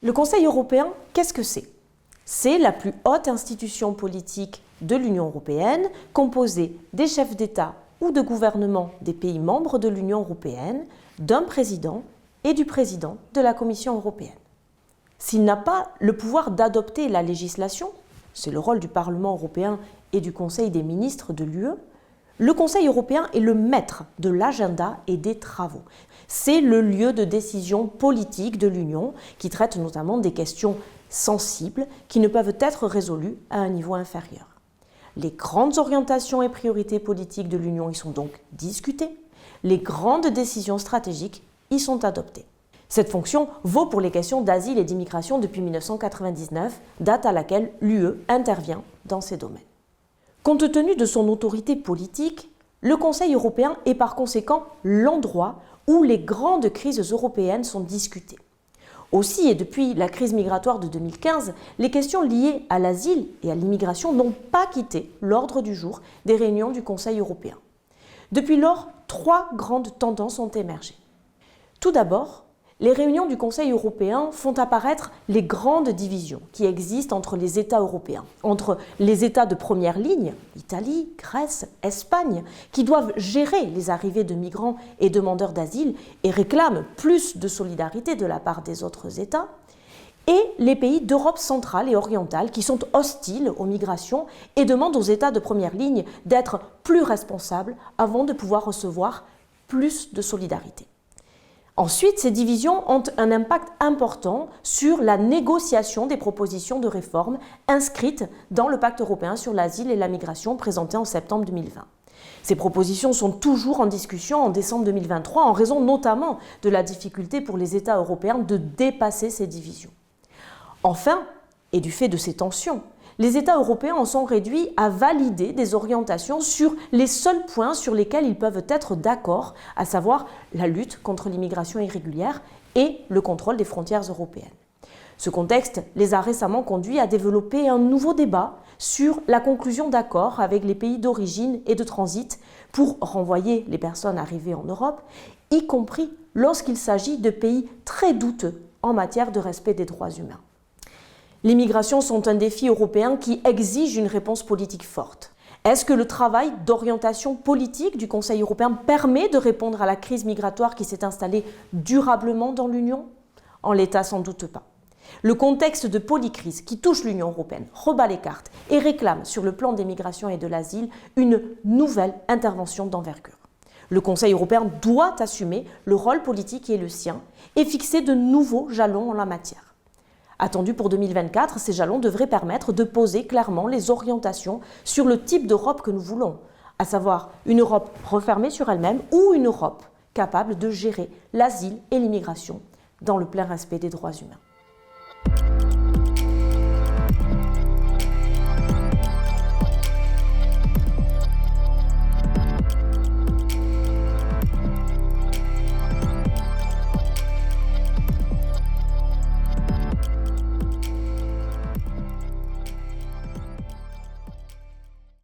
Le Conseil européen, qu'est-ce que c'est? C'est la plus haute institution politique de l'Union européenne, composée des chefs d'État ou de gouvernement des pays membres de l'Union européenne, d'un président et du président de la Commission européenne. S'il n'a pas le pouvoir d'adopter la législation, c'est le rôle du Parlement européen et du Conseil des ministres de l'UE, le Conseil européen est le maître de l'agenda et des travaux. C'est le lieu de décision politique de l'Union qui traite notamment des questions sensibles qui ne peuvent être résolues à un niveau inférieur. Les grandes orientations et priorités politiques de l'Union y sont donc discutées. Les grandes décisions stratégiques y sont adoptées. Cette fonction vaut pour les questions d'asile et d'immigration depuis 1999, date à laquelle l'UE intervient dans ces domaines. Compte tenu de son autorité politique, le Conseil européen est par conséquent l'endroit où les grandes crises européennes sont discutées. Aussi, et depuis la crise migratoire de 2015, les questions liées à l'asile et à l'immigration n'ont pas quitté l'ordre du jour des réunions du Conseil européen. Depuis lors, 3 grandes tendances ont émergé. Tout d'abord, les réunions du Conseil européen font apparaître les grandes divisions qui existent entre les États européens, entre les États de première ligne, Italie, Grèce, Espagne, qui doivent gérer les arrivées de migrants et demandeurs d'asile et réclament plus de solidarité de la part des autres États, et les pays d'Europe centrale et orientale qui sont hostiles aux migrations et demandent aux États de première ligne d'être plus responsables avant de pouvoir recevoir plus de solidarité. Ensuite, ces divisions ont un impact important sur la négociation des propositions de réforme inscrites dans le Pacte européen sur l'asile et la migration présenté en septembre 2020. Ces propositions sont toujours en discussion en décembre 2023 en raison notamment de la difficulté pour les États européens de dépasser ces divisions. Enfin, et du fait de ces tensions, les États européens en sont réduits à valider des orientations sur les seuls points sur lesquels ils peuvent être d'accord, à savoir la lutte contre l'immigration irrégulière et le contrôle des frontières européennes. Ce contexte les a récemment conduits à développer un nouveau débat sur la conclusion d'accords avec les pays d'origine et de transit pour renvoyer les personnes arrivées en Europe, y compris lorsqu'il s'agit de pays très douteux en matière de respect des droits humains. Les migrations sont un défi européen qui exige une réponse politique forte. Est-ce que le travail d'orientation politique du Conseil européen permet de répondre à la crise migratoire qui s'est installée durablement dans l'Union? En l'état, sans doute pas. Le contexte de polycrise qui touche l'Union européenne rebat les cartes et réclame sur le plan des migrations et de l'asile une nouvelle intervention d'envergure. Le Conseil européen doit assumer le rôle politique qui est le sien et fixer de nouveaux jalons en la matière. Attendu pour 2024, ces jalons devraient permettre de poser clairement les orientations sur le type d'Europe que nous voulons, à savoir une Europe refermée sur elle-même ou une Europe capable de gérer l'asile et l'immigration dans le plein respect des droits humains.